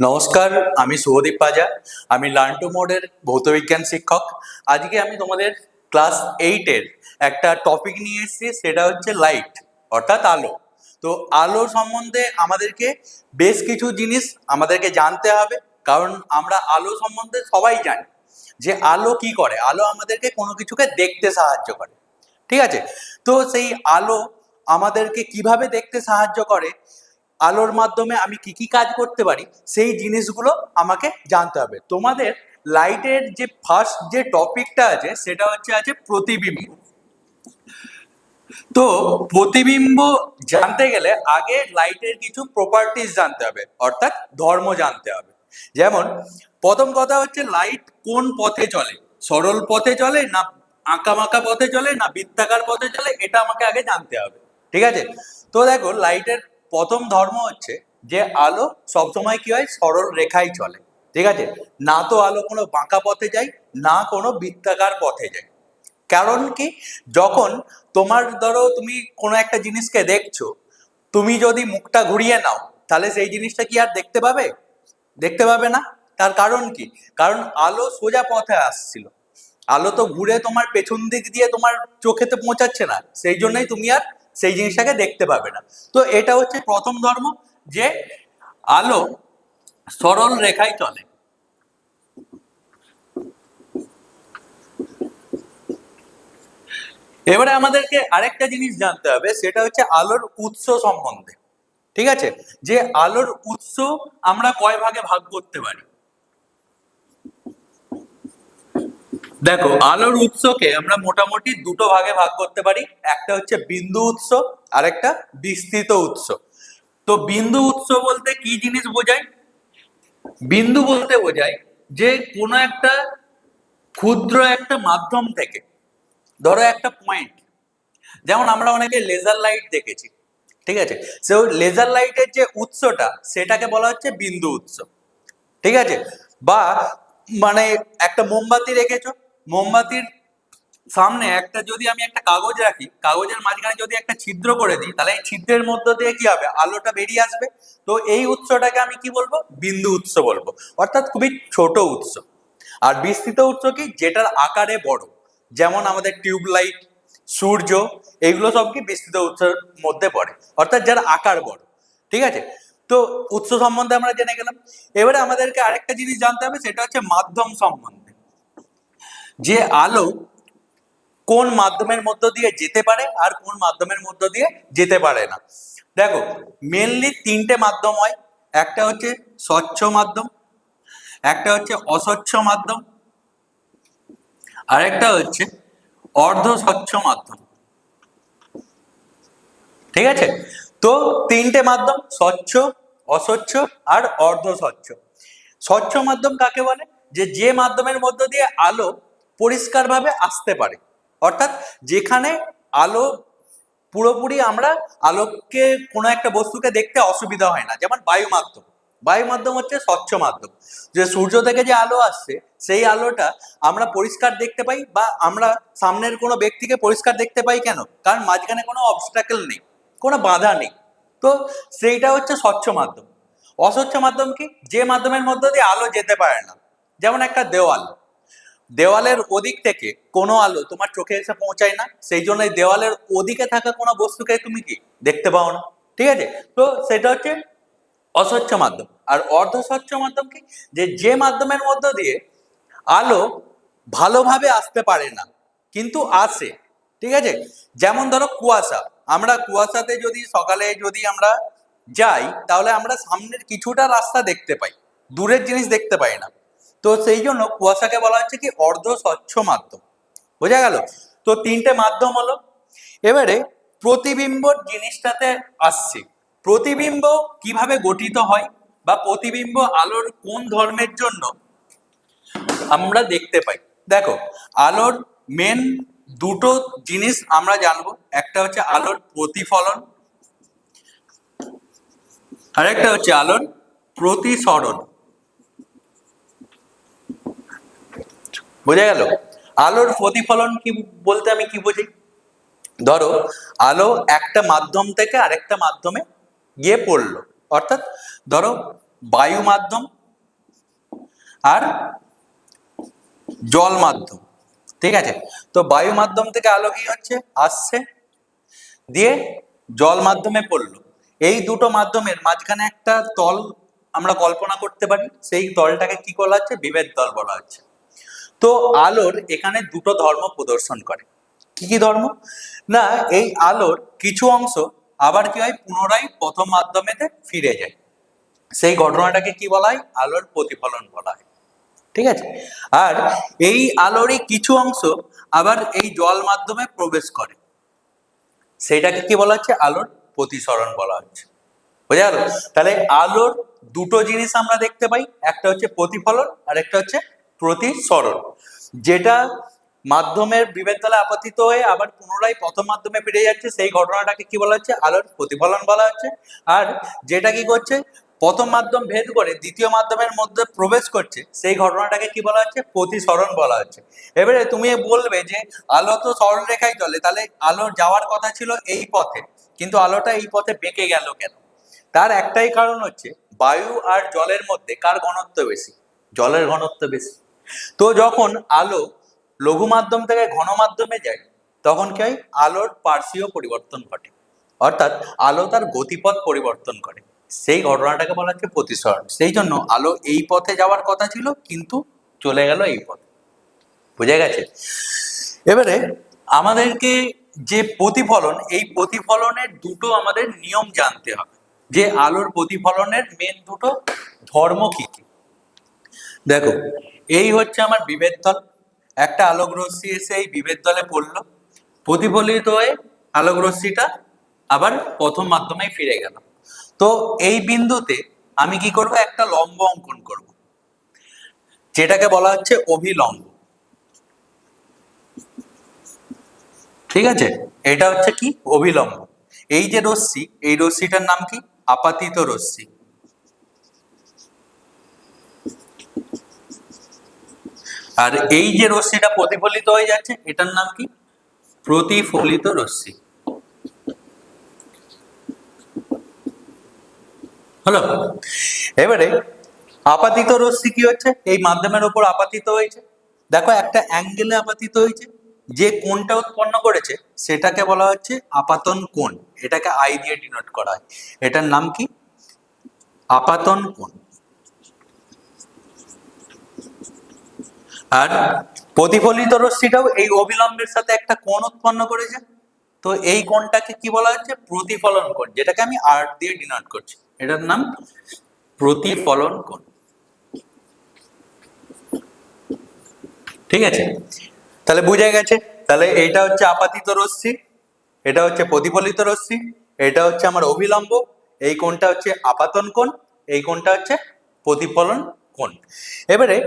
নমস্কার, আমি শুভদীপ পাজা। আমি লার্ন টু মোডের ভৌতবিজ্ঞান শিক্ষক। আজকে আমি তোমাদের ক্লাস 8-এর একটা টপিক নিয়ে এসেছি, সেটা হচ্ছে লাইট, অর্থাৎ আলো। তো আলো সম্বন্ধে আমাদেরকে বেশ কিছু জিনিস আমাদেরকে জানতে হবে, কারণ আমরা আলো সম্বন্ধে সবাই জানি যে আলো কি করে। আলো আমাদেরকে কোনো কিছুকে দেখতে সাহায্য করে, ঠিক আছে? তো সেই আলো আমাদেরকে কিভাবে দেখতে সাহায্য করে, আলোর মাধ্যমে আমি কি কি কাজ করতে পারি, সেই জিনিসগুলো আমাকে জানতে হবে। তোমাদের লাইটের যে ফার্স্ট যে টপিকটা আছে সেটা হচ্ছে প্রতিবিম্ব। তো প্রতিবিম্ব জানতে গেলে আগে লাইটের কিছু প্রপার্টিজ জানতে হবে, অর্থাৎ ধর্ম জানতে হবে। যেমন প্রথম কথা হচ্ছে লাইট কোন পথে চলে, সরল পথে চলে না আঁকাবাঁকা পথে চলে না বৃত্তাকার পথে চলে, এটা আমাকে আগে জানতে হবে, ঠিক আছে? তো দেখো, লাইটের প্রথম ধর্ম হচ্ছে যে আলো সবসময় কি হয়, সরল রেখায় চলে, ঠিক আছে? না তো আলো কোনো বাঁকা পথে যায়, না কোনো বৃত্তাকার পথে যায়। কারণ কি, যখন তোমার ধরো তুমি কোনো একটা জিনিসকে দেখছো, তুমি যদি মুখটা ঘুরিয়ে নাও, তাহলে সেই জিনিসটা কি আর দেখতে পাবে? দেখতে পাবে না। তার কারণ কি? কারণ আলো সোজা পথে আসছিল, আলো তো ঘুরে তোমার পেছন দিক দিয়ে তোমার চোখেতে পৌঁছাচ্ছে না, সেই জন্যই তুমি আর সেই জিনিসটাকে দেখতে পাবে না। তো এটা হচ্ছে প্রথম ধর্ম, যে আলো সরল রেখায় চলে। এবারে আমাদেরকে আরেকটা জিনিস জানতে হবে, সেটা হচ্ছে আলোর উৎস সম্বন্ধে, ঠিক আছে? যে আলোর উৎস আমরা কয় ভাগে ভাগ করতে পারি। দেখো, আলোর উৎসকে আমরা মোটামুটি দুটো ভাগে ভাগ করতে পারি। একটা হচ্ছে বিন্দু উৎস, আর একটা বিস্তৃত উৎস। তো বিন্দু উৎস বলতে কি জিনিস বোঝায়? বিন্দু বলতে বোঝায় যে কোনো একটা ক্ষুদ্র একটা মাধ্যম থেকে, ধরো একটা পয়েন্ট, যেমন আমরা অনেকে লেজার লাইট দেখেছি, ঠিক আছে? সে লেজার লাইটের যে উৎসটা, সেটাকে বলা হচ্ছে বিন্দু উৎস, ঠিক আছে? বা মানে একটা মোমবাতি রেখেছো, মোমবাতির সামনে একটা যদি আমি একটা কাগজ রাখি, কাগজের মাঝখানে যদি একটা ছিদ্র করে দিই, তাহলে এই ছিদ্রের মধ্য দিয়ে কি হবে, আলোটা বেরিয়ে আসবে। তো এই উৎসটাকে আমি কি বলবো, বিন্দু উৎস বলবো, অর্থাৎ খুবই ছোট উৎস। আর বিস্তৃত উৎস কি, যেটার আকারে বড়, যেমন আমাদের টিউবলাইট, সূর্য, এগুলো সব কি বিস্তৃত উৎসের মধ্যে পড়ে, অর্থাৎ যার আকার বড়, ঠিক আছে? তো উৎস সম্বন্ধে আমরা জেনে গেলাম। এবারে আমাদেরকে আরেকটা জিনিস জানতে হবে, সেটা হচ্ছে মাধ্যম সম্বন্ধে, যে আলো কোন মাধ্যমের মধ্য দিয়ে যেতে পারে আর কোন মাধ্যমের মধ্য দিয়ে যেতে পারে না। দেখো, মেনলি তিনটে মাধ্যম হয়। একটা হচ্ছে স্বচ্ছ মাধ্যম, একটা হচ্ছে অস্বচ্ছ মাধ্যম, আর একটা হচ্ছে অর্ধ স্বচ্ছ মাধ্যম, ঠিক আছে? তো তিনটে মাধ্যম, স্বচ্ছ, অস্বচ্ছ আর অর্ধ স্বচ্ছ। স্বচ্ছ মাধ্যম কাকে বলে? যে মাধ্যমের মধ্য দিয়ে আলো পরিষ্কারভাবে আসতে পারে, অর্থাৎ যেখানে আলো পুরোপুরি আমরা আলোককে কোনো একটা বস্তুকে দেখতে অসুবিধা হয় না, যেমন বায়ু মাধ্যম। বায়ু মাধ্যম হচ্ছে স্বচ্ছ মাধ্যম, যে সূর্য থেকে যে আলো আসছে, সেই আলোটা আমরা পরিষ্কার দেখতে পাই, বা আমরা সামনের কোনো ব্যক্তিকে পরিষ্কার দেখতে পাই। কেন? কারণ মাঝখানে কোনো অবস্টাকেল নেই, কোনো বাধা নেই। তো সেইটা হচ্ছে স্বচ্ছ মাধ্যম। অস্বচ্ছ মাধ্যম কি? যে মাধ্যমের মধ্য দিয়ে আলো যেতে পারে না, যেমন একটা দেওয়াল, দেওয়ালের ওদিক থেকে কোনো আলো তোমার চোখে এসে পৌঁছায় না, সেই জন্য দেওয়ালের ওদিকে থাকা কোনো বস্তুকে তুমি কি দেখতে পাও না, ঠিক আছে? তো সেটা হচ্ছে অস্বচ্ছ মাধ্যম। আর অর্ধ স্বচ্ছ মাধ্যম কি? যে মাধ্যমের মধ্য দিয়ে আলো ভালোভাবে আসতে পারে না, কিন্তু আসে, ঠিক আছে? যেমন ধরো কুয়াশা, আমরা কুয়াশাতে যদি সকালে যদি আমরা যাই, তাহলে আমরা সামনের কিছুটা রাস্তা দেখতে পাই, দূরের জিনিস দেখতে পাই না। তো সেই জন্য কুয়াশাকে বলা হচ্ছে কি অর্ধ স্বচ্ছ মাধ্যম। বোঝা গেল? তো তিনটে মাধ্যম হলো। এবারে প্রতিবিম্ব জিনিসটাতে আসছে, প্রতিবিম্ব কিভাবে গঠিত হয়, বা প্রতিবিম্ব আলোর কোন ধর্মের জন্য আমরা দেখতে পাই। দেখো, আলোর মেন দুটো জিনিস আমরা জানবো, একটা হচ্ছে আলোর প্রতিফলন, আর একটা হচ্ছে আলোর প্রতিসরণ। বোঝা গেল? আলোর প্রতিফলন কি বলতে আমি কি বুঝি? ধরো, আলো একটা মাধ্যম থেকে আরেকটা মাধ্যমে গিয়ে পড়লো, অর্থাৎ ধরো বায়ু মাধ্যম আর জল মাধ্যম। ঠিক আছে, তো বায়ু মাধ্যম থেকে আলো কি হচ্ছে, আসছে, দিয়ে জল মাধ্যমে পড়লো। এই দুটো মাধ্যমের মাঝখানে একটা তল আমরা কল্পনা করতে পারি, সেই তলটাকে কি বলা হচ্ছে, বিভেদ তল বলা হচ্ছে। তো আলোর এখানে দুটো ধর্ম প্রদর্শন করে। কি কি ধর্ম না, এই আলোর কিছু অংশ আবার কি হয়, পুনরায় প্রথম মাধ্যমেতে ফিরে যায়। সেই ঘটনাটাকে কি বলা হয়, আলোর প্রতিফলন বলা হয়। ঠিক আছে, আর এই আলোরই কিছু অংশ আবার এই জল মাধ্যমে প্রবেশ করে, সেইটাকে কি বলা হচ্ছে, আলোর প্রতিসরণ বলা হচ্ছে। বোঝা গেল? তাহলে আলোর দুটো জিনিস আমরা দেখতে পাই, একটা হচ্ছে প্রতিফলন আর একটা হচ্ছে প্রতিসরণ। যেটা মাধ্যমের বিভেদ তলে আপতিত হয়ে আবার পুনরায় প্রথম মাধ্যমে ফিরে যাচ্ছে, সেই ঘটনাটাকে কি বলা হচ্ছে, আলোর প্রতিফলন বলা হচ্ছে। আর যেটা কি করছে, প্রথম মাধ্যম ভেদ করে দ্বিতীয় মাধ্যমের মধ্যে প্রবেশ করছে, সেই ঘটনাটাকে কি বলা হচ্ছে, প্রতিসরণ বলা হচ্ছে। এবারে তুমি বলবে যে আলো তো সরল রেখায় চলে, তাহলে আলো যাওয়ার কথা ছিল এই পথে, কিন্তু আলোটা এই পথে বেঁকে গেল কেন? তার একটাই কারণ হচ্ছে, বায়ু আর জলের মধ্যে কার ঘনত্ব বেশি, জলের ঘনত্ব বেশি। তো যখন আলো লঘু মাধ্যম থেকে ঘন মাধ্যমে যায়, তখন কি হয়, আলোর পার্শ্বীয় পরিবর্তন ঘটে, অর্থাৎ আলো তার গতিপথ পরিবর্তন করে। সেই ঘটনাটাকে বলা হচ্ছে প্রতিসরণ। সেই জন্য আলো এই পথে যাওয়ার কথা ছিল, কিন্তু চলে গেল এই পথে। বুঝে গেছে? এবারে আমাদেরকে যে প্রতিফলন, এই প্রতিফলনের দুটো আমাদের নিয়ম জানতে হবে, যে আলোর প্রতিফলনের মেন দুটো ধর্ম কি কি। দেখো, এই হচ্ছে আমার বিভেদ তল, একটা আলোক রশ্মি এসে এই বিভেদ তলে পড়লো, প্রতিফলিত হয়ে আলোক রশ্মিটা আবার প্রথম মাধ্যমে ফিরে গেল। তো এই বিন্দুতে আমি কি করব, একটা লম্ব অঙ্কন করব, যেটাকে বলা হচ্ছে অভিলম্ব। ঠিক আছে, এটা হচ্ছে কি, অভিলম্ব। এই যে রশ্মি, এই রশ্মিটার নাম কি, আপাতিত রশ্মি। আর এই যে রশ্মিটা প্রতিফলিত হয়ে যাচ্ছে, এটার নাম কি, প্রতিফলিত রশ্মি। হলো? এবারে আপাতিত রশ্মি কি হচ্ছে, এই মাধ্যমের উপর আপাতিত হয়েছে, দেখো একটা অ্যাঙ্গেলে আপাতিত হয়েছে, যে কোণটা উৎপন্ন করেছে সেটাকে বলা হচ্ছে আপাতন কোণ। এটাকে আই দিয়ে ডিনোট করা হয়, এটার নাম কি, আপাতন কোণ। আর প্রতিফলিত রশ্মিটাও এই অবিলম্বের সাথে একটা কোণ উৎপন্ন করেছে, তো এই কোণটাকে কি বলা হচ্ছে, প্রতিফলন কোণ, যেটাকে আমি আর দিয়ে ডিনোট করছি, এটার নাম প্রতিফলন কোণ। ঠিক আছে, তাহলে বুঝা গেছে? তাহলে এইটা হচ্ছে আপাতিত রশ্মি, এটা হচ্ছে প্রতিফলিত রশ্মি, এটা হচ্ছে আমার অভিলম্ব, এই কোণটা হচ্ছে আপাতন কোণ, এই কোণটা হচ্ছে প্রতিফলন কোণ। এবারে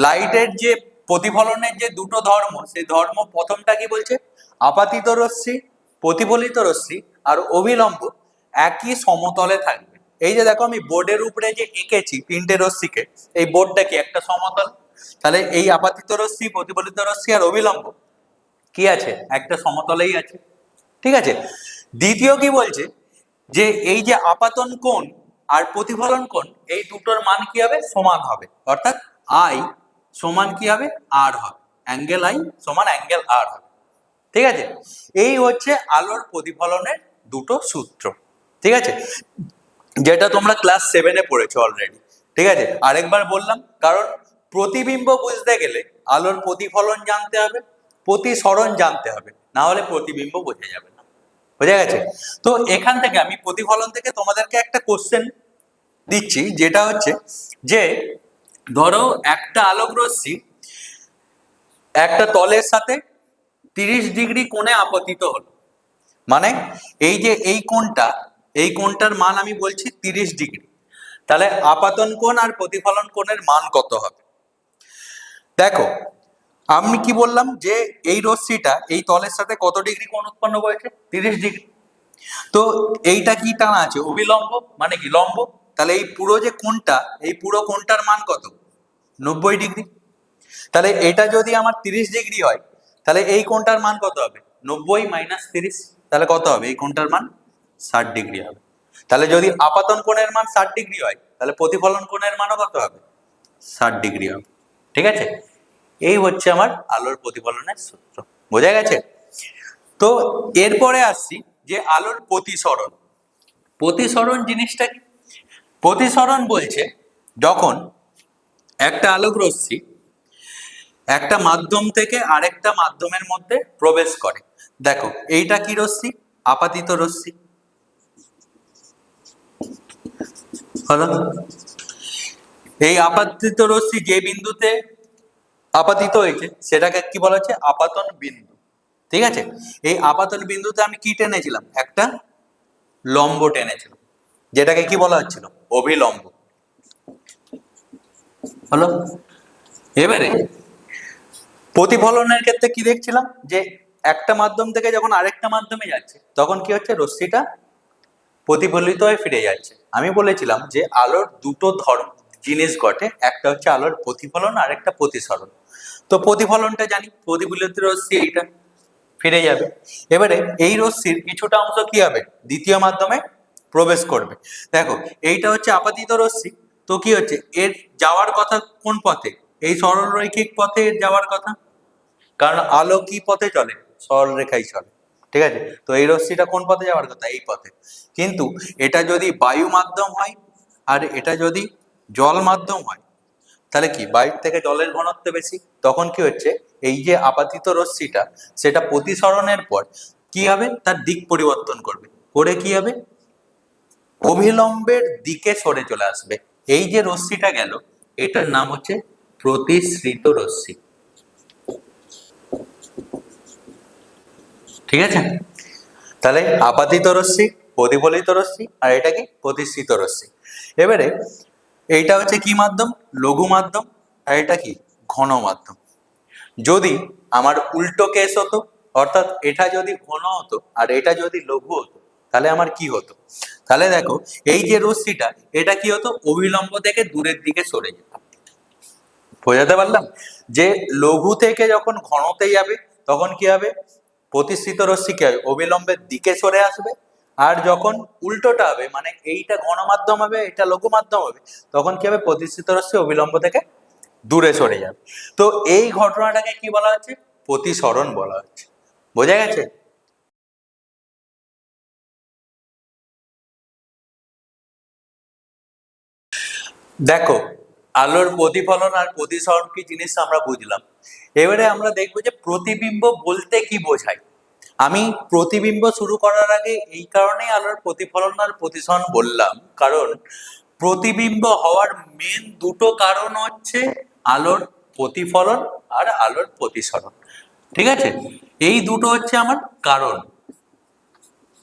লাইটের যে প্রতিফলনের যে দুটো ধর্ম, সেই ধর্ম প্রথমটা কি বলছে, আপাতিত রশ্মি, প্রতিফলিত রশ্মি আর অভিলম্ব একই সমতলে থাকবে। এই যে দেখো, আমি বোর্ডের উপরে যে এঁকেছি তিনটে রশ্মিকে, এই বোর্ডটা কি একটা সমতল, তাহলে এই আপাতিত রশ্মি, প্রতিফলিত রশ্মি আর অভিলম্ব কি আছে, একটা সমতলেই আছে। ঠিক আছে, দ্বিতীয় কি বলছে, যে এই যে আপাতন কোণ আর প্রতিফলন কোণ, এই দুটোর মান কি হবে, সমান হবে, অর্থাৎ আই সমান কি হবে, আর হবে, অ্যাঙ্গেল আই সমান অ্যাঙ্গেল আর হবে। ঠিক আছে, এই হচ্ছে আলোর প্রতিফলনের দুটো সূত্র। ঠিক আছে, যেটা তোমরা ক্লাস 7-এ পড়েছো অলরেডি। ঠিক আছে, আরেকবার বললাম, কারণ প্রতিবিম্ব বুঝতে গেলে আলোর প্রতিফলন জানতে হবে, প্রতিসরণ জানতে হবে, না হলে প্রতিবিম্ব বোঝা যাবে না। বোঝা গেছে? তো এখান থেকে আমি প্রতিফলন থেকে তোমাদেরকে একটা কোশ্চেন দিচ্ছি, যেটা হচ্ছে যে ধরো একটা আলোক রশ্মি একটা তলের সাথে 30 ডিগ্রি কোণে আপতিত হলো, মানে এই যে এই কোণটা, এই কোণটার মান আমি বলছি 30 ডিগ্রি, তাহলে আপাতন কোণ আর প্রতিফলন কোণের মান কত হবে? দেখো, আমি কি বললাম, যে এই রশ্মিটা এই তলের সাথে কত ডিগ্রি কোণ উৎপন্ন করেছে, 30 ডিগ্রি। তো এইটা কি টানা আছে, অভিলম্ব, মানে কি লম্ব, তাহলে এই পুরো যে কোণটা, এই পুরো কোণটার মান কত, 90 ডিগ্রি। তাহলে এটা যদি আমার 30 ডিগ্রি হয়, তাহলে এই কোণটার মান কত হবে, 90 - 30, তাহলে কত হবে, এই কোণটার মান 60 ডিগ্রি হবে। তাহলে যদি আপাতন কোণের মান 60 ডিগ্রি হয় তাহলে প্রতিফলন কোণের মানও কত হবে? 60 ডিগ্রি হবে। ঠিক আছে, এই হচ্ছে আমার আলোর প্রতিফলনের সূত্র। বোঝা গেছে? তো এরপরে আসছি যে আলোর প্রতিসরণ। প্রতিসরণ জিনিসটা কি? প্রতিসরণ বলছে যখন একটা আলোক রশ্মি একটা মাধ্যম থেকে আরেকটা মাধ্যমের মধ্যে প্রবেশ করে। দেখো এইটা কি রশ্মি? আপাতিত রশ্মি। হলো, এই আপাতিত রশ্মি যে বিন্দুতে আপাতিত হয়েছে সেটাকে কি বলা হচ্ছে? আপাতন বিন্দু। ঠিক আছে, এই আপাতন বিন্দুতে আমি কি টেনেছিলাম? একটা লম্ব টেনেছিলাম, যেটাকে কি বলা হচ্ছিল? অভিলম্ব। হলো, এবারে প্রতিফলনের ক্ষেত্রে কি দেখছিলাম? যে একটা মাধ্যম থেকে যখন আরেকটা মাধ্যমে যাচ্ছে তখন কি হচ্ছে? রশ্মিটা প্রতিফলিত হয়ে ফিরে যাচ্ছে। আমি বলেছিলাম যে আলোর দুটো জিনিস ঘটে, একটা হচ্ছে আলোর প্রতিফলন আর একটা প্রতিসরণ। তো প্রতিফলনটা জানি, প্রতিফলিত রশ্মি এইটা ফিরে যাবে। এবারে এই রশ্মির কিছুটা অংশ কি হবে? দ্বিতীয় মাধ্যমে প্রবেশ করবে। দেখো এইটা হচ্ছে আপাতিত রশ্মি, তো কি হচ্ছে? এর যাওয়ার কথা কোন পথে? এই সরলরৈখিক পথে এর যাওয়ার কথা, কারণ আলো কি পথে চলে? সরল রেখায় চলে। ঠিক আছে, তো এই রশ্মিটা কোন পথে যাওয়ার কথা? এই পথে। কিন্তু এটা যদি বায়ু মাধ্যম হয় আর এটা যদি জল মাধ্যম হয় তাহলে কি বায়ুর থেকে জলের ঘনত্ব বেশি, তখন কি হচ্ছে? এই যে আপাতিত রশ্মিটা সেটা প্রতিসরণের পর কি হবে? তার দিক পরিবর্তন করবে, করে কি হবে? অভিলম্বের দিকে সরে চলে আসবে। এই যে রশ্মিটা গেল এটার নাম হচ্ছে প্রতিসৃত রশ্মি। ঠিক আছে, তাহলে আপাতিত রশ্মি, প্রতিফলিত রশ্মি, আর এটা কি? প্রতিসৃত রশ্মি। এবারে এইটা হচ্ছে কি মাধ্যম? লঘু মাধ্যম। আর এটা কি? ঘন মাধ্যম। যদি আমার উল্টো কেস হতো, অর্থাৎ এটা যদি ঘন হতো আর এটা যদি লঘু হতো, তাহলে আমার কি হতো? তাহলে দেখো এই যে রশ্মিটা এটা কি হতো? অভিলম্ব থেকে দূরের দিকে সরে যেত। বোঝাতে পারলাম? যে লঘু থেকে যখন ঘনতে যাবে তখন কি হবে? প্রতিসৃত রশ্মি কি হবে? অবিলম্বের দিকে সরে আসবে। আর যখন উল্টোটা হবে, মানে এইটা ঘন মাধ্যম হবে এটা লঘু মাধ্যম হবে, তখন কি হবে? প্রতিসৃত রশ্মি অবিলম্ব থেকে দূরে সরে যাবে। তো এই ঘটনাটাকে কি বলা হচ্ছে? প্রতিসরণ বলা হচ্ছে। বোঝা গেছে? দেখো আলোর প্রতিফলন আর প্রতিসরণ কি জিনিস আমরা বুঝলাম। এবারে আমরা দেখবো যে প্রতিবিম্ব বলতে কি বোঝায়। আমি প্রতিবিম্ব শুরু করার আগে এই কারণেই আলোর প্রতিফলন আর প্রতিসরণ বললাম, কারণ প্রতিবিম্ব হওয়ার মেন দুটো কারণ হচ্ছে আলোর প্রতিফলন আর আলোর প্রতিসরণ। ঠিক আছে, এই দুটো হচ্ছে আমার কারণ।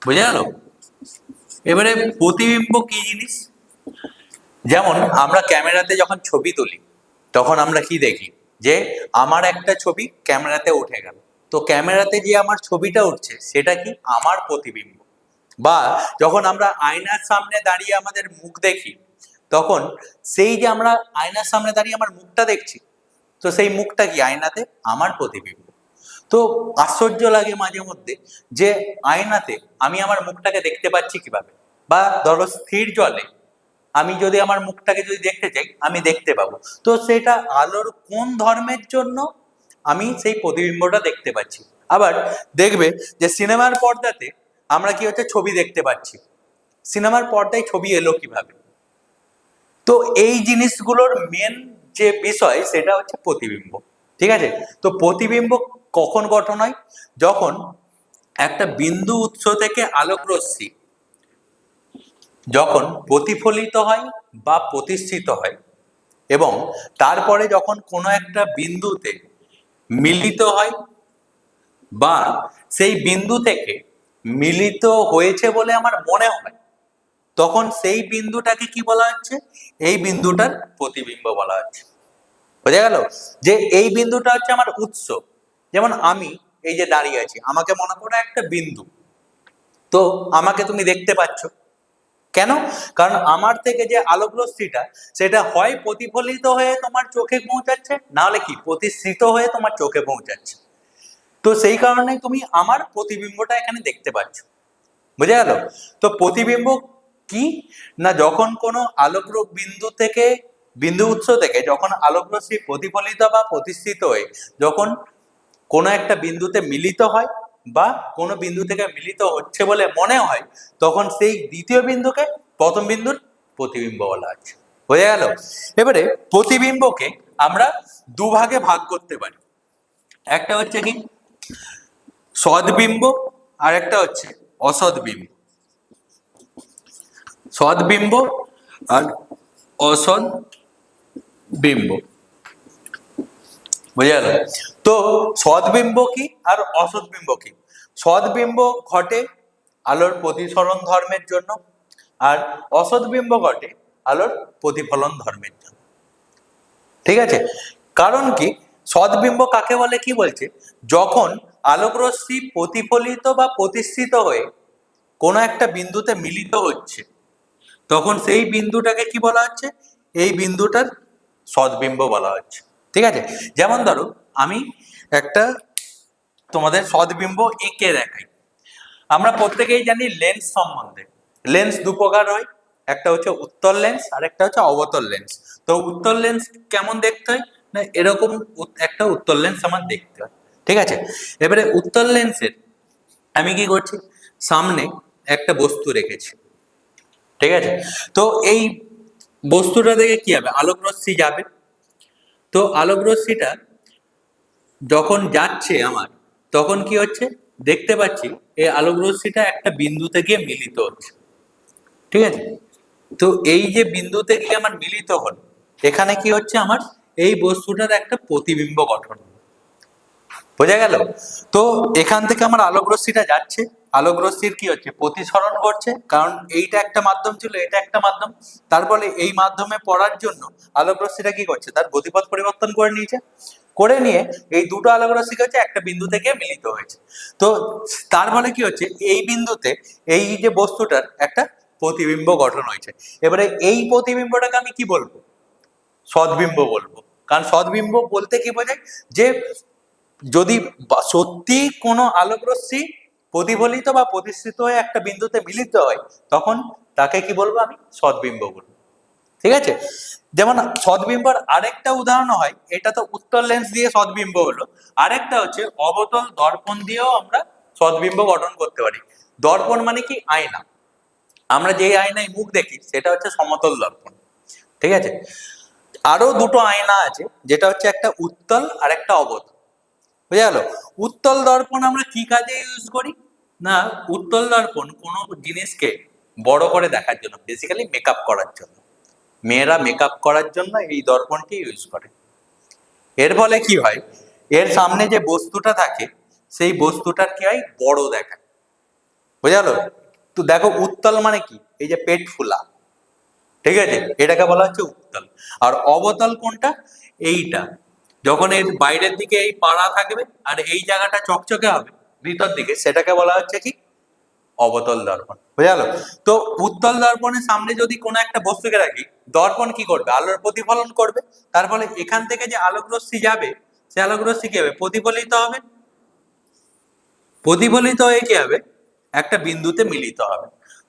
বুঝে গেল? এবারে প্রতিবিম্ব কি জিনিস? যেমন আমরা ক্যামেরাতে যখন ছবি তুলি তখন আমরা কি দেখি? যে আমার একটা ছবি ক্যামেরাতে উঠে গেল, তো ক্যামেরাতে যে আমার ছবিটা উঠছে সেটা কি? আমার প্রতিবিম্ব। বা যখন আমরা আয়নার সামনে দাঁড়িয়ে আমাদের মুখ দেখি তখন সেই যে আমরা আয়নার সামনে দাঁড়িয়ে আমার মুখটা দেখছি, তো সেই মুখটা কি? আয়নাতে আমার প্রতিবিম্ব। তো আশ্চর্য লাগে মাঝে মধ্যে যে আয়নাতে আমি আমার মুখটাকে দেখতে পাচ্ছি কিভাবে? বা ধরো স্থির জলে আমি যদি আমার মুখটাকে যদি দেখতে চাই আমি দেখতে পাবো, তো সেটা আলোর কোন ধর্মের জন্য আমি সেই প্রতিবিম্বটা দেখতে পাচ্ছি। আবার দেখবে যে সিনেমার পর্দাতে আমরা কি হচ্ছে? ছবি দেখতে পাচ্ছি। সিনেমার পর্দায় ছবি এলো কিভাবে? তো এই জিনিসগুলোর মেন যে বিষয় সেটা হচ্ছে প্রতিবিম্ব। ঠিক আছে, তো প্রতিবিম্ব কখন গঠন হয়? যখন একটা বিন্দু উৎস থেকে আলোক রশ্মি যখন প্রতিফলিত হয় বা প্রতিষ্ঠিত হয় এবং তারপরে যখন কোনো একটা বিন্দুতে মিলিত হয় বা সেই বিন্দু থেকে মিলিত হয়েছে বলে আমার মনে হয়, তখন সেই বিন্দুটাকে কি বলা হচ্ছে? এই বিন্দুটার প্রতিবিম্ব বলা হচ্ছে। বোঝা গেল? যে এই বিন্দুটা হচ্ছে আমার উৎস। যেমন আমি এই যে দাঁড়িয়ে আছি, আমাকে মনে করো একটা বিন্দু, তো আমাকে তুমি দেখতে পাচ্ছ কেন? কারণ আমার থেকে যে আলোক রশ্মিটা সেটা হয় প্রতিফলিত হয়ে তোমার চোখে পৌঁছাচ্ছে, না হলে কি প্রতিসৃত হয়ে তোমার চোখে পৌঁছাচ্ছে। তো সেই কারণে তুমি আমার প্রতিবিম্বটা এখানে দেখতে পাচ্ছ। বুঝে গেল? তো প্রতিবিম্ব কি না, যখন কোনো আলোক বিন্দু উৎস থেকে যখন আলোক রশ্মি প্রতিফলিত বা প্রতিসৃত হয়ে যখন কোনো একটা বিন্দুতে মিলিত হয় বা কোনো বিন্দু থেকে মিলিত হচ্ছে বলে মনে হয়, তখন সেই দ্বিতীয় বিন্দুকে প্রথম বিন্দুর প্রতিবিম্ব বলা হচ্ছে। হয়ে গেল। এবারে প্রতিবিম্বকে আমরা দুভাগে ভাগ করতে পারি, একটা হচ্ছে কি সদ্বিম্ব আর একটা হচ্ছে অসদ্বিম্ব। সদ্বিম্ব আর অসৎ বিম্ব, বুঝে গেল? তো সদ্বিম্ব কি আর অসৎ বিম্ব কি? সদ্বিম্ব ঘটে আলোর প্রতিসরণ ধর্মের জন্য, আর অসৎ বিম্ব ঘটে আলোর প্রতিফলন ধর্মের জন্য। ঠিক আছে? কারণ কি সদ্বিম্ব কাকে বলে, কি বলছে, যখন আলোক রশ্মি প্রতিফলিত বা প্রতিসৃত হয়ে কোনো একটা বিন্দুতে মিলিত হচ্ছে, তখন সেই বিন্দুটাকে কি বলা হচ্ছে, এই বিন্দুটার সদ্বিম্ব বলা হচ্ছে। ঠিক আছে? যেমন ধরো আমি একটা তোমাদের সদ্বিম্ব এঁকে দেখাই। আমরা প্রত্যেকেই জানি লেন্স সম্বন্ধে। লেন্স দু প্রকার হয়, একটা হচ্ছে উত্তল লেন্স আর একটা হচ্ছে অবতল লেন্স। তো উত্তল লেন্স কেমন দেখতে হয় না, এরকম একটা উত্তল লেন্স আমার দেখতে হয়। ঠিক আছে? এবারে উত্তল লেন্সের আমি কি করছি, সামনে একটা বস্তু রেখেছি। ঠিক আছে? তো এই বস্তুটা থেকে কি হবে, আলোক রশ্মি যাবে। তো আলোক রশ্মিটা যখন যাচ্ছে আমার, তখন কি হচ্ছে, দেখতে পাচ্ছি এই আলোক রশ্মিটা একটা বিন্দুতে গিয়ে মিলিত হচ্ছে। ঠিক আছে? তো এই যে বিন্দুতে গিয়ে আমার মিলিত হল, এখানে কি হচ্ছে, আমার এই বস্তুটার একটা প্রতিবিম্ব গঠন। বোঝা গেল? তো এখান থেকে আমার আলোক রশ্মিটা যাচ্ছে, আলোক রশ্মির কি হচ্ছে, প্রতিসরণ করছে, কারণ এইটা একটা মাধ্যম ছিল, এটা একটা মাধ্যম। তারপরে এই মাধ্যমে পড়ার জন্য আলোক রশ্মিটা কি করছে, তার গতিপথ পরিবর্তন করে নিয়েছে, করে নিয়ে এই দুটো আলোক রশ্মি হচ্ছে একটা বিন্দু থেকে মিলিত হয়েছে। তো তার ফলে কি হচ্ছে, এই বিন্দুতে এই যে বস্তুটার একটা প্রতিবিম্ব গঠন হয়েছে। এবারে এই প্রতিবিম্বটাকে আমি কি বলবো, সদ্বিম্ব বলবো। কারণ সদ্বিম্ব বলতে কি বোঝায়, যে যদি সত্যি কোনো আলোক রশ্মি প্রতিফলিত বা প্রতিসৃত হয়ে একটা বিন্দুতে মিলিত হয়, তখন তাকে কি বলবো, আমি সদ্বিম্ব বলবো। ঠিক আছে? যেমন সদ্বিম্বর আরেকটা উদাহরণ হয়, এটা তো উত্তল লেন্স দিয়ে সদ্বিম্ব হলো, আরেকটা হচ্ছে অবতল দর্পণ দিয়েও আমরা সদ্বিম্ব গঠন করতে পারি। দর্পণ মানে কি, আয়না। আমরা যে আয়নায় মুখ দেখি সেটা হচ্ছে সমতল দর্পণ। ঠিক আছে? আরো দুটো আয়না আছে, যেটা হচ্ছে একটা উত্তল আর একটা অবতল। বুঝে গেল? উত্তল দর্পণ আমরা কি কাজে ইউজ করি না, উত্তল দর্পণ কোনো জিনিসকে বড় করে দেখার জন্য, বেসিক্যালি মেকআপ করার জন্য। মেয়েরা মেকআপ করার জন্য এই দর্পণটি ইউজ করে। এর ফলে কি হয়, এর সামনে যে বস্তুটা থাকে সেই বস্তুটার কি হয়, বড় দেখায়। বুঝে গেল? তো দেখো উত্তল মানে কি, এই যে পেট ফুলা। ঠিক আছে? এটাকে বলা হচ্ছে উত্তল। আর অবতল কোনটা, এইটা, যখন এর বাইরের দিকে এই পাড়া থাকবে আর এই জায়গাটা চকচকে হবে ভিতর দিকে, সেটাকে বলা হচ্ছে কি, অবতল দর্পণ। বুঝে গেল? তো উত্তল দর্পণের সামনে যদি কোনো একটা বস্তুকে রাখি, দর্পণ কি করবে, আলোর প্রতিফলন করবে। তার ফলে এখান থেকে যে আলোক রশ্মি যাবে, সে আলোক রশ্মি কি হবে, প্রতিফলিত হবে। প্রতিফলিত হয়ে কি হবে, একটা বিন্দুতে মিলিত হবে।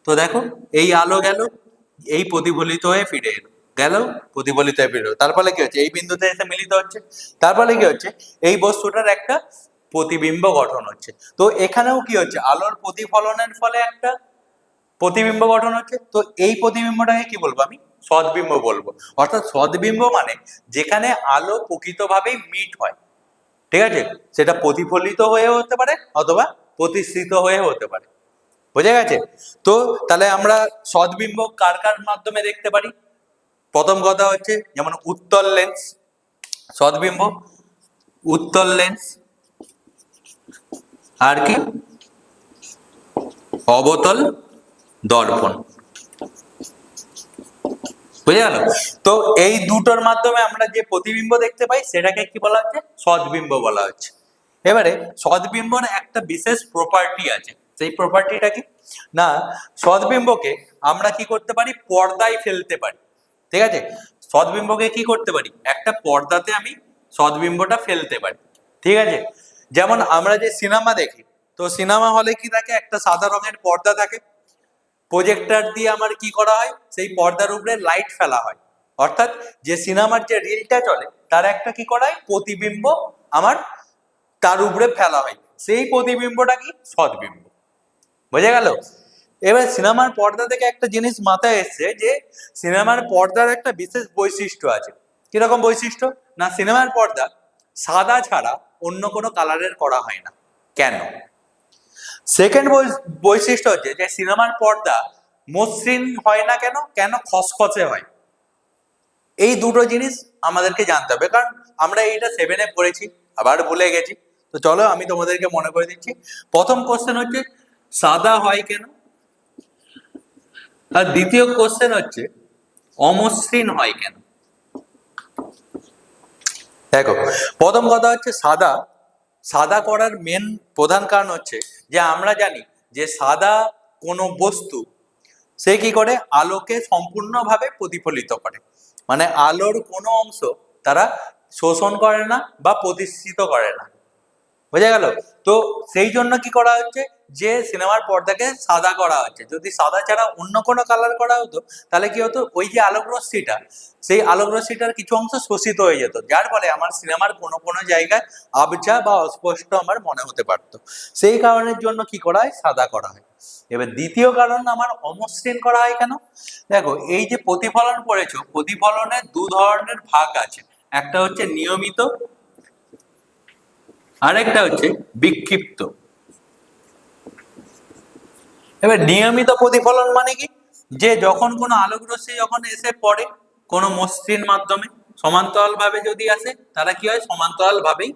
তো দেখো এই আলো গেল, এই প্রতিফলিত হয়ে ফিরে এলো, গেল, প্রতিফলিত হয়ে ফিরে এলো। তার ফলে কি হচ্ছে, এই বিন্দুতে এসে মিলিত হচ্ছে। তার ফলে কি হচ্ছে, এই বস্তুটার একটা প্রতিবিম্ব গঠন হচ্ছে। তো এখানেও কি হচ্ছে, আলোর প্রতিফলনের ফলে একটা প্রতিবিম্ব গঠন হচ্ছে। তো এই প্রতিবিম্বটাকে কি বলবো, আমি সদ্বিম্ব বলবো। অর্থাৎ সদ্বিম্ব মানে যেখানে আলো প্রকৃতভাবেই মিট হয়। ঠিক আছে? সেটা প্রতিফলিত হয়ে হতে পারে অথবা প্রতিসৃত হয়ে হতে পারে। বোঝা গেছে? তো তাহলে আমরা সদ্বিম্ব কার কার মাধ্যমে দেখতে পারি? প্রথম কথা হচ্ছে যেমন উত্তল লেন্স, সদ্বিম্ব উত্তল লেন্স, আর কি অবতল দর্পণ। বুঝে গেল? তো এই দুটোর মাধ্যমে আমরা যে প্রতিবিম্ব দেখতে পাই সেটাকে কি বলা হচ্ছে, সদ্বিম্ব বলা হচ্ছে। এবারে সদ্বিম্বর একটা বিশেষ প্রপার্টি আছে, সেই প্রপার্টিটা কি না, সদ্বিম্বকে আমরা কি করতে পারি, পর্দায় ফেলতে পারি। ঠিক আছে? সদ্বিম্বকে কি করতে পারি, একটা পর্দাতে আমি সদ্বিম্বটা ফেলতে পারি। ঠিক আছে? যেমন আমরা যে সিনেমা দেখি, তো সিনেমা হলে কি থাকে, একটা সাদা রঙের পর্দা থাকে। প্রজেক্টর দিয়ে আমার কি করা হয়, সেই পর্দার উপরে লাইট ফেলা হয়, অর্থাৎ যে সিনেমার যে রিলটা চলে তার একটা কি করা হয়, প্রতিবিম্ব আমার তার উপরে ফেলা হয়, সেই প্রতিবিম্বটা কি সৎবিম্ব। বোঝা গেল? এবার সিনেমার পর্দা থেকে একটা জিনিস মাথায় এসছে যে সিনেমার পর্দার একটা বিশেষ বৈশিষ্ট্য আছে। কিরকম বৈশিষ্ট্য? না, সিনেমার পর্দা সাদা ছাড়া অন্য কোনো কালারের করা হয় না। কেন? সেকেন্ড বৈশিষ্ট্য হচ্ছে যে সিনেমার পর্দা মসৃণ হয় না। কেন? কেন খসখসে হয়? এই দুটো জিনিস আমাদেরকে জানতে হবে, কারণ আমরা এইটা 7-এ পড়েছি, আবার ভুলে গেছি। তো চলো আমি তোমাদেরকে মনে করে দিচ্ছি। প্রথম কোশ্চেন হচ্ছে সাদা হয় কেন, আর দ্বিতীয় কোশ্চেন হচ্ছে অমসৃণ হয় কেন। দেখো, প্রথম কথা হচ্ছে সাদা। সাদা করার মেন প্রধান কারণ হচ্ছে যে আমরা জানি যে সাদা কোনো বস্তু সে কি করে, আলোকে সম্পূর্ণভাবে প্রতিফলিত করে, মানে আলোর কোনো অংশ তারা শোষণ করে না বা প্রতিষ্ঠিত করে না। বোঝা গেল? তো সেই জন্য কি করা হচ্ছে, যে সিনেমার পর্দাকে সাদা করা হচ্ছে। যদি সাদা ছাড়া অন্য কোনো কালার করা হতো তাহলে কি হতো, ওই যে আলোক রশ্মিটা, সেই আলোক রশ্মিটার কিছু অংশ শোষিত হয়ে যেত, যার ফলে আমার সিনেমার কোনো কোনো জায়গায় আবছা বা অস্পষ্ট আমার মনে হতে পারতো। সেই কারণের জন্য কি করা হয়, সাদা করা হয়। এবার দ্বিতীয় কারণ আমার অমসৃণ করা হয় কেন। দেখো, এই যে প্রতিফলন পড়েছো, প্রতিফলনের দু ধরনের ভাগ আছে। একটা হচ্ছে নিয়মিত, আরেকটা হচ্ছে বিক্ষিপ্ত। এবার নিয়মিত প্রতিফলন মানে কি, যে যখন কোনো আলোক রশ্মি যখন এসে পড়ে কোনো মসৃণ মাধ্যমে সমান্তরাল ভাবে যদি আসে, তারা কি হয়, সমান্তরাল ভাবেই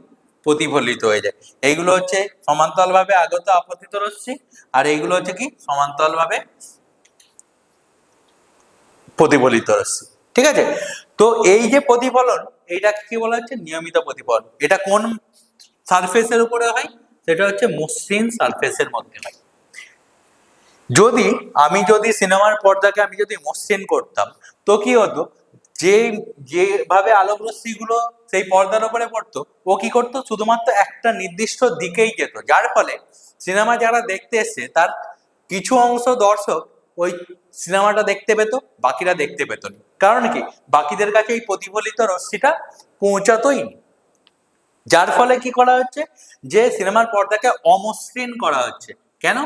প্রতিফলিত হয়ে যায়। এইগুলো হচ্ছে সমান্তরাল ভাবে আগত আপতিত রশ্মি, আর এইগুলো হচ্ছে কি সমান্তরাল ভাবে প্রতিফলিত রশ্মি। ঠিক আছে? তো এই যে প্রতিফলন, এইটাকে কি বলা হচ্ছে, নিয়মিত প্রতিফলন। এটা কোন সারফেসের উপরে হয়, সেটা হচ্ছে মসৃণ সারফেসের মধ্যে হয়। যদি সিনেমার পর্দাকে আমি যদি মসৃণ করতাম, তো কি হতো, যে যেভাবে আলোক রশ্মি গুলো সেই পর্দার উপরে পড়তো, ও কি করতো, শুধুমাত্র একটা নির্দিষ্ট দিকেই যেত, যার ফলে সিনেমা যারা দেখতে এসছে তার কিছু অংশ দর্শক ওই সিনেমাটা দেখতে পেত, বাকিরা দেখতে পেত না। কারণ কি, বাকিদের কাছে এই প্রতিফলিত রশ্মিটা পৌঁছাতোই না। যার ফলে কি করা হচ্ছে, যে সিনেমার পর্দাকে অমসৃণ করা হচ্ছে। কেন?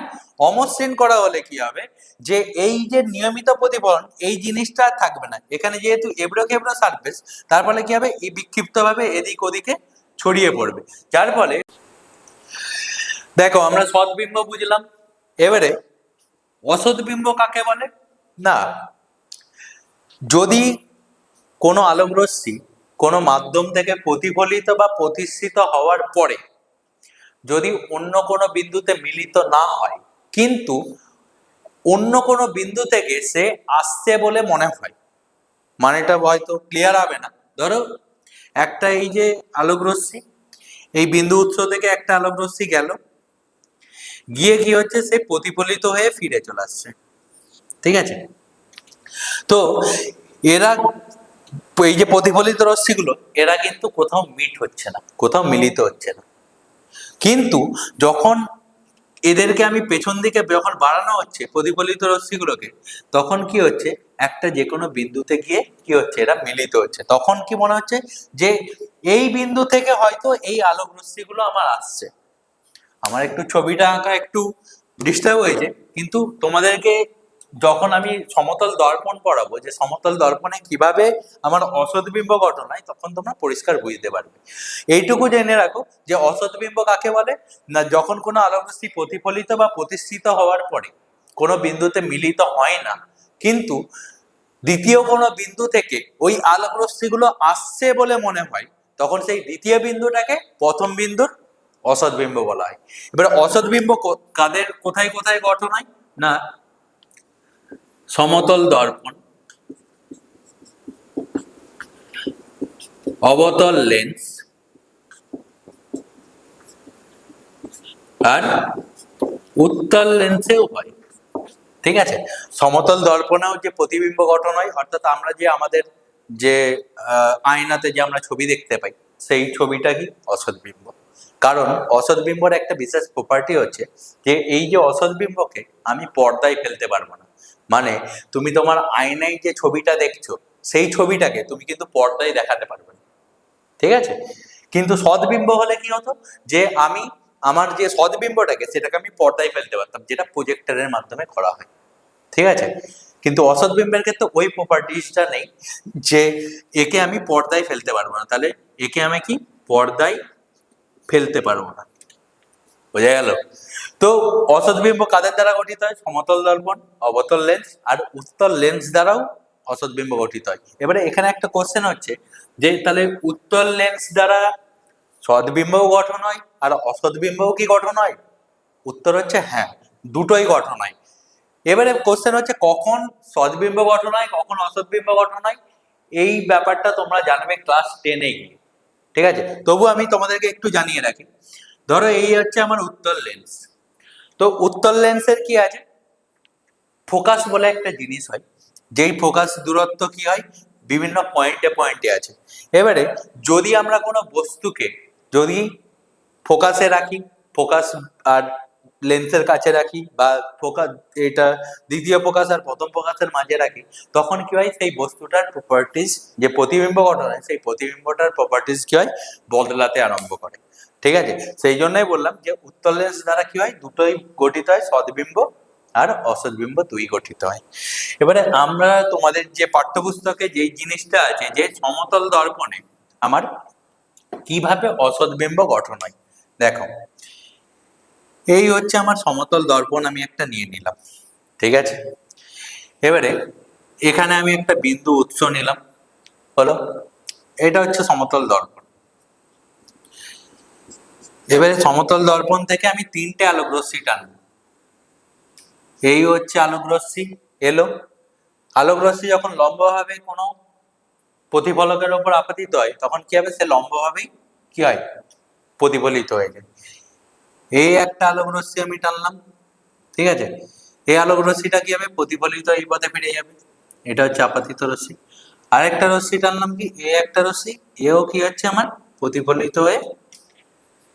অমসৃণ করা হলে কি হবে, যে এই যে নিয়মিত প্রতিফলন, এই জিনিসটা থাকবে না এখানে, যেহেতু এবড়ো খেবড়ো সারফেস, তার ফলে কি হবে, এই বিক্ষিপ্ত ভাবে এদিক ওদিকে ছড়িয়ে পড়বে। যার ফলে দেখো, আমরা সৎবিম্ব বুঝলাম। এবারে অসৎবিম্ব কাকে বলে? না, যদি কোনো আলোক রশ্মি কোনো মাধ্যম থেকে প্রতিফলিত বা প্রতিষ্ঠিত হওয়ার পরে যদি অন্য কোনো বিন্দুতে মিলিত না হয়, কিন্তু অন্য কোনো বিন্দু থেকে সে আসছে বলে মনে হয়, মানেটা হয়তো ক্লিয়ার হবে না। ধরো একটা এই যে আলোক রশ্মি, এই বিন্দু উৎস থেকে একটা আলোক রশ্মি গেল, গিয়ে কি হচ্ছে, সে প্রতিফলিত হয়ে ফিরে চলে আসছে। ঠিক আছে? তো এরা, এই যে প্রতিফলিত রশ্মিগুলো, এরা কিন্তু কোথাও মিট হচ্ছে না, কোথাও মিলিত হচ্ছে না। কিন্তু যখন এদেরকে আমি পেছন দিকে যখন বাড়ানো হচ্ছে প্রতিফলিত রশ্মিগুলোকে, তখন কি হচ্ছে, একটা যে কোনো বিন্দুতে গিয়ে কি হচ্ছে, এরা মিলিত হচ্ছে। তখন কি মনে হচ্ছে, যে এই বিন্দু থেকে হয়তো এই আলোক রশ্মিগুলো আমার আসছে। আমার একটু ছবিটা আঁকা একটু ডিস্টার্ব হয়েছে, কিন্তু তোমাদেরকে যখন আমি সমতল দর্পণ পড়াবো, যে সমতল দর্পণে কিভাবে আমার অসৎবিম্ব গঠন হয়, তখন তোমরা পরিষ্কার বুঝতে পারবে। এইটুকু জেনে রাখো যে অসৎবিম্ব কাকে বলে, না যখন কোনো আলোক রশ্মি প্রতিফলিত বা প্রতিষ্ঠিত হওয়ার পরে কোনো বিন্দুতে মিলিত হয় না, কিন্তু দ্বিতীয় কোনো বিন্দু থেকে ওই আলোক রশ্মিগুলো আসছে বলে মনে হয়, তখন সেই দ্বিতীয় বিন্দুটাকে প্রথম বিন্দুর অসৎবিম্ব বলা হয়। এবার অসৎবিম্ব কাদের কোথায় কোথায় গঠন হয়, না সমতল দর্পণ, অবতল লেন্স, আর উত্তল লেন্সেও হয়। ঠিক আছে? সমতল দর্পণেও যে প্রতিবিম্ব গঠন হয়, অর্থাৎ আমরা যে আমাদের যে আয়নাতে যে আমরা ছবি দেখতে পাই, সেই ছবিটা কি অসৎবিম্ব। কারণ অসৎবিম্বর একটা বিশেষ প্রপার্টি হচ্ছে যে এই যে অসৎবিম্বকে আমি পর্দায় ফেলতে পারবো না। মানে তুমি তোমার আয়নায় যে ছবিটা দেখছো সেই ছবিটাকে তুমি কিন্তু পর্দায় দেখাতে পারবে না, ঠিক আছে? কিন্তু সদ্বিম্ব হলে কি হতো, যে আমি আমার যে সদ্বিম্বটাকে সেটাকে আমি পর্দায় ফেলতে পারতাম, যেটা প্রজেক্টরের মাধ্যমে করা হয়, ঠিক আছে? কিন্তু অসৎবিম্বের ক্ষেত্রে ওই প্রপার্টিসটা নেই, যে একে আমি পর্দায় ফেলতে পারবো না, তাহলে একে আমি কি পর্দায় ফেলতে পারবো না। বোঝা গেল? তো অসৎবিম্ব কাদের দ্বারা গঠিত হয়? সমতল দর্পণ, অবতল লেন্স আর উত্তল লেন্স দ্বারাও অসৎবিম্ব গঠিত হয়। এবারে এখানে একটা কোশ্চেন হচ্ছে যে তাহলে উত্তল লেন্স দ্বারা সদ্বিম্বও গঠন হয় আর অসৎবিম্বও কি গঠন হয়? উত্তর হচ্ছে হ্যাঁ, দুটোই গঠন হয়। এবারে কোশ্চেন হচ্ছে কখন সদ্বিম্ব গঠন হয়, কখন অসৎবিম্ব গঠন হয়? এই ব্যাপারটা তোমরা জানবে ক্লাস 10-এ গিয়ে, ঠিক আছে? তবু আমি তোমাদেরকে একটু জানিয়ে রাখি। ধরো এই হচ্ছে আমার উত্তল লেন্স। তো উত্তল লেন্সের কি আছে? ফোকাস বলে একটা জিনিস হয়, যেই ফোকাস দূরত্ব কি হয় বিভিন্ন পয়েন্টে পয়েন্টে আছে। এবারে যদি আমরা কোনো বস্তুকে যদি ফোকাসে রাখি, ফোকাস আর লেন্সের কাছে রাখি, বা ফোকাস এটা দ্বিতীয় ফোকাস আর প্রথম ফোকাসের মাঝে রাখি, তখন কি হয় সেই বস্তুটার প্রপার্টিজ, যে প্রতিবিম্ব গঠন হয় সেই প্রতিবিম্বটার প্রপার্টিজ কি হয় বদলাতে আরম্ভ করে, ঠিক আছে? সেই জন্যই বললাম যে উত্তল লেন্স দ্বারা কি হয় দুটোই গঠিত হয়, সদ্বিম্ব আর অসৎবিম্ব দুই গঠিত হয়। এবারে আমরা তোমাদের যে পাঠ্যপুস্তকে যেই জিনিসটা আছে যে সমতল দর্পণে আমার কিভাবে অসৎবিম্ব গঠন হয়, দেখো এই হচ্ছে আমার সমতল দর্পণ, আমি একটা নিয়ে নিলাম, ঠিক আছে? এবারে এখানে আমি একটা বিন্দু উৎস নিলাম, হলো, এটা হচ্ছে সমতল দর্পণ। এবারে সমতল দর্পণ থেকে আমি তিনটে আলোক রশ্মি টানবো, এই হচ্ছে আলোক রশ্মি এলো। আলোক রশ্মি যখন লম্বভাবে কোনো প্রতিফলকের উপর আপতিত হয় তখন কি হবে, সে লম্বভাবেই কি হয় প্রতিফলিত হয়ে যায়। এই একটা আলোক রশ্মি আমি টানলাম, ঠিক আছে? এই আলোক রশ্মিটা কি হবে প্রতিফলিত এই পথে ফিরে যাবে, এটা হচ্ছে আপতিত রশ্মি। আরেকটা রশ্মি টানলাম, কি একটা রশ্মি, এও কি হচ্ছে আমার প্রতিফলিত হয়ে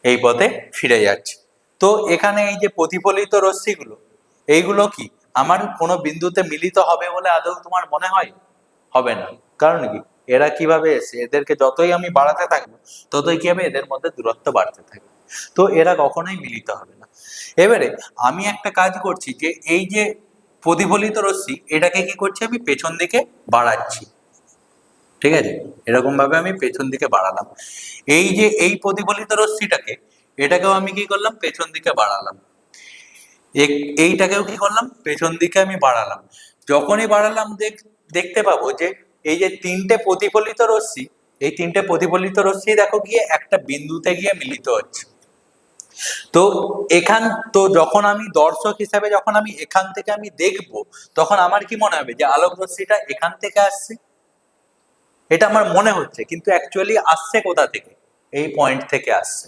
এই পথে ফিরে যাচ্ছে। তো এখানে এই যে প্রতিফলিত রশ্মিগুলো, এইগুলো কি আমার কোনো বিন্দুতে মিলিত হবে বলে আদৌ তোমার মনে হয়? হবে না। কারণ কি, এরা কিভাবে এসে এদেরকে যতই আমি বাড়াতে থাকবো ততই কি হবে এদের মধ্যে দূরত্ব বাড়তে থাকবে, তো এরা কখনোই মিলিত হবে না। এবারে আমি একটা কাজ করছি, যে এই যে প্রতিফলিত রশ্মি এটাকে কি করছি আমি পেছন দিকে বাড়াচ্ছি, ঠিক আছে? এরকম ভাবে আমি পেছন দিকে বাড়ালাম। এই যে এই প্রতিফলিত রশ্মিটাকে, এটাকেও আমি কি করলাম পেছন দিকে বাড়ালাম, এইটাকেও কি করলাম পেছন দিকে আমি বাড়ালাম। যখনই বাড়ালাম দেখতে পাবো যে এই যে তিনটে প্রতিফলিত রশ্মি, এই তিনটে প্রতিফলিত রশ্মি দেখো গিয়ে একটা বিন্দুতে গিয়ে মিলিত হচ্ছে। তো এখান তো যখন আমি দর্শক হিসাবে যখন আমি এখান থেকে আমি দেখব, তখন আমার কি মনে হবে যে আলোক রশ্মিটা এখান থেকে আসছে, এটা আমার মনে হচ্ছে, কিন্তু অ্যাকচুয়ালি আসছে কোথা থেকে? এই পয়েন্ট থেকে আসছে,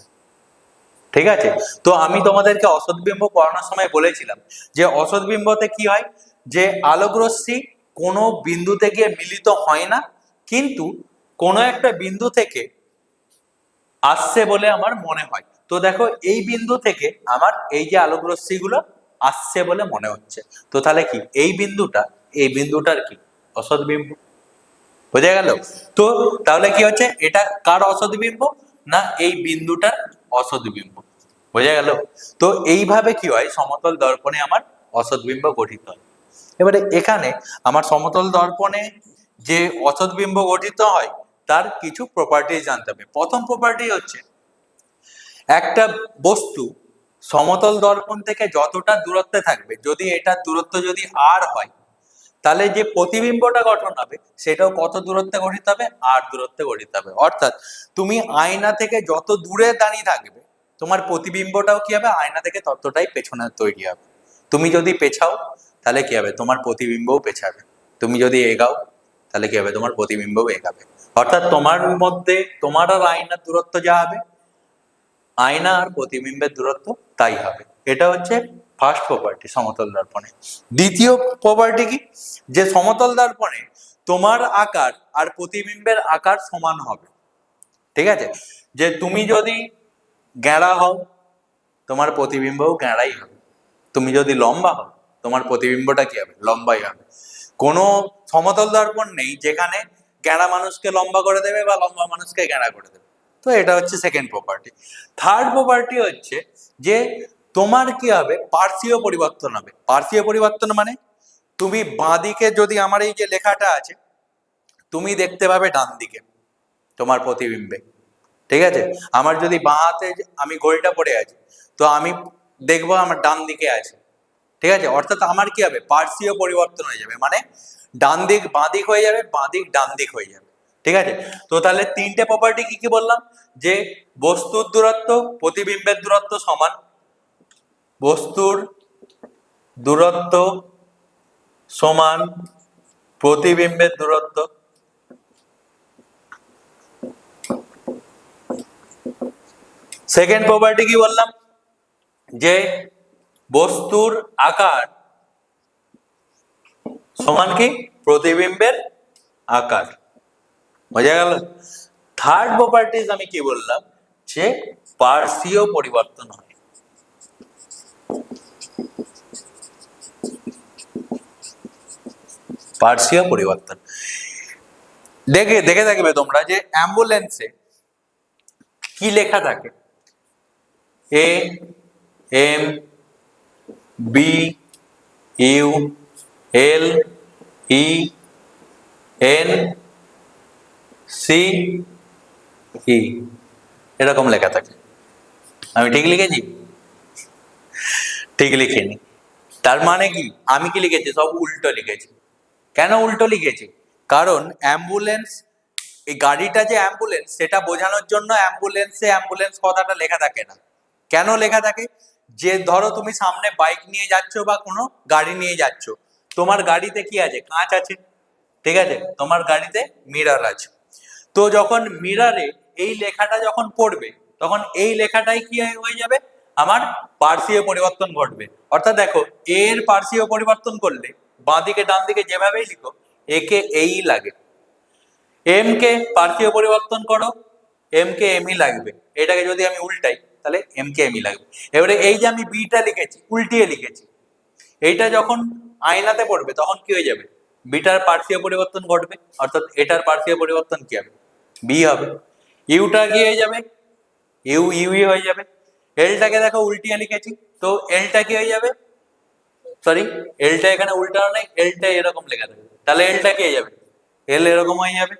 ঠিক আছে? তো আমি তোমাদেরকে অসৎবিম্ব পড়ানোর সময় বলেছিলাম যে অসৎবিম্বতে কি হয়, যে আলোক রশ্মি কোনো বিন্দুতে গিয়ে মিলিত হয় না, কিন্তু কোনো একটা বিন্দু থেকে আসছে বলে আমার মনে হয়। তো দেখো এই বিন্দু থেকে আমার এই যে আলোক রশ্মিগুলো আসছে বলে মনে হচ্ছে, তো তাহলে কি এই বিন্দুটা, এই বিন্দুটার কি অসৎবিম্ব। বোঝা গেল? তো তাহলে কি হচ্ছে, এটা কার অসৎবিম্ব? না এই বিন্দুটার অসৎবিম্ব। বোঝা গেল? তো এইভাবে কি হয় সমতল দর্পণে আমার অসৎবিম্ব গঠিত হয়। এবারে এখানে আমার সমতল দর্পণে যে অসৎবিম্ব গঠিত হয় তার কিছু প্রপার্টিজ জানতে হবে। প্রথম প্রপার্টি হচ্ছে একটা বস্তু সমতল দর্পণ থেকে যতটা দূরত্বে থাকবে, যদি এটার দূরত্ব যদি আর হয়, তাহলে যে প্রতিবিম্বটা গঠন হবে সেটাও কত দূরত্বে গঠিত হবে, আর দূরত্বে গঠিত হবে। অর্থাৎ তুমি আয়না থেকে যত দূরে দাঁড়িয়ে থাকবে তোমার প্রতিবিম্বটাও কি হবে আয়না থেকে ততটাই পেছনে তৈরি হবে। তুমি যদি পেছাও তাহলে কি হবে তোমার প্রতিবিম্বও পেছাবে, তুমি যদি এগাও তাহলে কি হবে তোমার প্রতিবিম্বও এগাবে। অর্থাৎ তোমার মধ্যে তোমার আর আয়নার দূরত্ব যা হবে, আয়না আর প্রতিবিম্বের দূরত্ব তাই হবে। এটা হচ্ছে ফার্স্ট প্রপার্টি সমতল দর্পণে। দ্বিতীয় প্রপার্টি কি, যে সমতল দর্পণে তোমার আকার আর প্রতিবিম্বের আকার সমান হবে, ঠিক আছে? যে তুমি যদি গেঁড়া হও তোমার প্রতিবিম্বও গেঁড়াই হবে, তুমি যদি লম্বা হও তোমার প্রতিবিম্বটা কি হবে? লম্বাই হবে। কোনো সমতল দর্পণ নেই যেখানে গ্যাঁড়া মানুষকে লম্বা করে দেবে বা লম্বা মানুষকে গ্যাঁড়া করে দেবে। তো এটা হচ্ছে সেকেন্ড প্রপার্টি। থার্ড প্রপার্টি হচ্ছে যে তোমার কি হবে? পার্শ্বীয় পরিবর্তন হবে। পার্শ্বীয় পরিবর্তন মানে তুমি বাঁদিকে যদি আমার এই যে লেখাটা আছে তুমি দেখতে পাবে ডান দিকে তোমার প্রতিবিম্বে, ঠিক আছে? আমার যদি বাঁ হাতে আমি ঘড়িটা পড়ে আছি তো আমি দেখবো আমার ডান দিকে আছে, ঠিক আছে? অর্থাৎ আমার কি হবে? পার্শ্বীয় পরিবর্তন হয়ে যাবে, মানে ডান দিক বাঁ দিক হয়ে যাবে, বাঁ দিক ডান দিক হয়ে যাবে, ঠিক আছে? তো তাহলে তিনটে প্রপার্টি কি কি বললাম? যে বস্তুর দূরত্ব প্রতিবিম্বের দূরত্ব সমান, বস্তুর দূরত্ব সমান প্রতিবিম্বের দূরত্ব। সেকেন্ড প্রপার্টি কি বললাম? যে বস্তুর আকার সমান কি? প্রতিবিম্বের আকার। বোঝা গেল? থার্ড প্রপার্টিজ আমি কি বললাম? যে পার্শ্বীয় পরিবর্তন হয়। পার্শ্বীয় পরিবর্তন দেখে দেখে থাকবে তোমরা যে অ্যাম্বুলেন্সে কি লেখা থাকে? A M B U L E N C E, এরকম লেখা থাকে। আমি ঠিক লিখেছি? ঠিক লিখিনি। তার মানে কি আমি কি লিখেছি? সব উল্টো লিখেছি। কেন উল্টো লিখেছি? কারণ অ্যাম্বুলেন্স, এই গাড়িটা যে অ্যাম্বুলেন্স সেটা বোঝানোর জন্য অ্যাম্বুলেন্সে অ্যাম্বুলেন্স কথাটা লেখা থাকে না। কেন লেখা থাকে? যে ধরো তুমি সামনে বাইক নিয়ে যাচ্ছ বা কোনো গাড়ি নিয়ে যাচ্ছ, তোমার গাড়িতে কি আছে? কাঁচ আছে, ঠিক আছে? তোমার গাড়িতে মিরর আছে। তো যখন মিররে এই লেখাটা যখন পড়বে তখন এই লেখাটাই কি হয়ে যাবে? আমার পার্শ্বীয় পরিবর্তন ঘটবে। অর্থাৎ দেখো, এর পার্শ্বীয় পরিবর্তন করলে বাঁ দিকে ডান দিকে যেভাবেই লিখো একে এই লাগে, এম কে পার্শ্বীয় পরিবর্তন করো এম কে এমই লাগবে। এটাকে যদি আমি উল্টাই তাহলে এম কে এমই লাগবে। এবারে এই যে আমি বিটা লিখেছি উল্টিয়ে লিখেছি, এইটা যখন আয়নাতে পড়বে তখন কি হয়ে যাবে? বিটার পার্শ্বীয় পরিবর্তন ঘটবে, অর্থাৎ এটার পার্শ্বীয় পরিবর্তন কি হবে? বি হবে। ইউটা কি হয়ে যাবে? ইউ ইউই হয়ে যাবে। এলটাকে দেখো উল্টিয়ে লিখেছি, তো এলটা কি হয়ে যাবে? সরি, এলটা এখানে উল্টানো নেই, এলটা এরকম লেখা থাকবে, তাহলে এলটা কি হয়ে যাবে? এল এরকম হয়ে যাবে।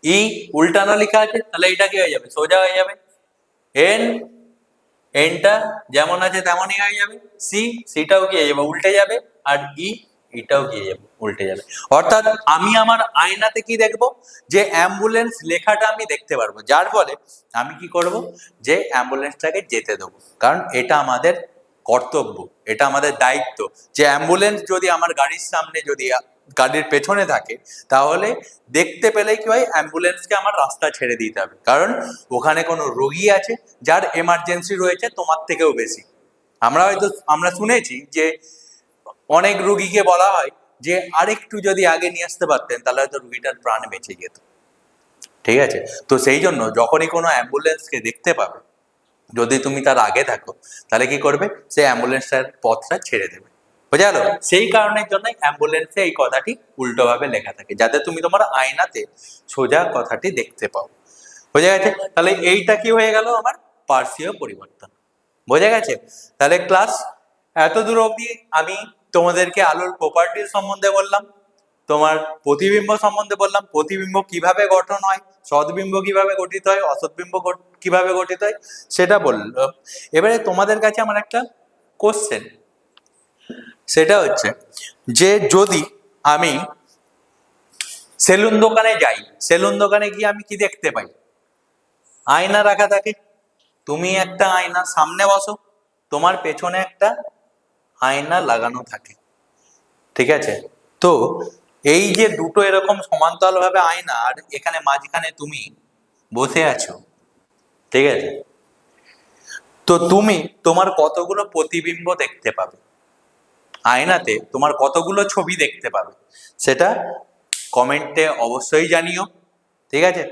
ই উল্টানো লেখা আছে, তাহলে এটা কি হয়ে যাবে? সোজা হয়ে যাবে। এন, এনটা যেমন আছে তেমনই হয়ে যাবে। সি, সিটাও কি হয়ে যাবে? উল্টে যাবে। আর ই, এটাও কি হয়ে যাবে? উল্টে যাবে। অর্থাৎ আমি আমার আয়নাতে কি দেখবো? যে অ্যাম্বুলেন্স লেখাটা আমি দেখতে পারবো, যার ফলে আমি কি করব? যে অ্যাম্বুলেন্সটাকে যেতে দেবো, কারণ এটা আমাদের কর্তব্য, এটা আমাদের দায়িত্ব। যে অ্যাম্বুলেন্স যদি আমার গাড়ির সামনে যদি গাড়ির পেছনে থাকে তাহলে দেখতে পেলেই কি হয়? অ্যাম্বুলেন্সকে আমার রাস্তা ছেড়ে দিতে হবে, কারণ ওখানে কোনো রোগী আছে যার এমার্জেন্সি রয়েছে তোমার থেকেও বেশি। আমরা শুনেছি যে অনেক রুগীকে বলা হয় যে আরেকটু যদি আগে নিয়ে আসতে পারতেন তাহলে হয়তো রুগীটার প্রাণ বেঁচে যেত, ঠিক আছে? তো সেই জন্য যখনই কোনো অ্যাম্বুলেন্সকে দেখতে পাবে, যদি তুমি তার আগে থাকো তাহলে কি করবে? সেই অ্যাম্বুলেন্সটার পথটা ছেড়ে দেবে। বোঝা গেল? সেই কারণের জন্য অ্যাম্বুলেন্সে এই কথাটি উল্টোভাবে লেখা থাকে, যাতে তুমি তোমার আয়নাতে সোজা কথাটি দেখতে পাও। বোঝা গেছে? তাহলে এইটা কি হয়ে গেল? আমার পার্শ্বীয় পরিবর্তন। বোঝা গেছে? তাহলে ক্লাস এত দূর অবধি আমি তোমাদেরকে আলোর প্রপার্টির সম্বন্ধে বললাম, তোমার প্রতিবিম্ব সম্বন্ধে বললাম, প্রতিবিম্ব কিভাবে গঠন হয়, সদ্বিম্ব কিভাবে গঠিত হয়, অসৎবিম্ব কিভাবে গঠিত হয় সেটা বললাম। এবারে তোমাদের কাছে আমার একটা কোশ্চেন, সেটা হচ্ছে যে যদি আমি সেলুন দোকানে যাই, সেলুন দোকানে গিয়ে আমি কি দেখতে পাই? আয়না রাখা থাকে। তুমি একটা আয়না সামনে বসো, তোমার পেছনে একটা আয়না লাগানো থাকে, ঠিক আছে? তো এই যে দুটো এরকম সমান্তরাল ভাবে আয়না আর এখানে মাঝখানে তুমি বসে আছো, ঠিক আছে? তো তুমি তোমার কতগুলো প্রতিবিম্ব দেখতে পাবে আয়নাতে? তোমার কতগুলো ছবি দেখতে পাবে সেটা কমেন্টে অবশ্যই জানিও, ঠিক আছে?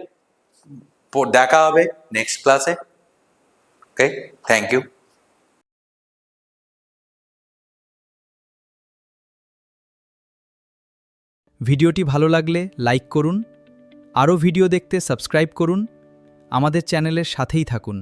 দেখা হবে নেক্সট ক্লাসে। ওকে, থ্যাংক ইউ। ভিডিওটি ভালো লাগলে লাইক করুন, আরও ভিডিও দেখতে সাবস্ক্রাইব করুন, আমাদের চ্যানেলের সাথেই থাকুন।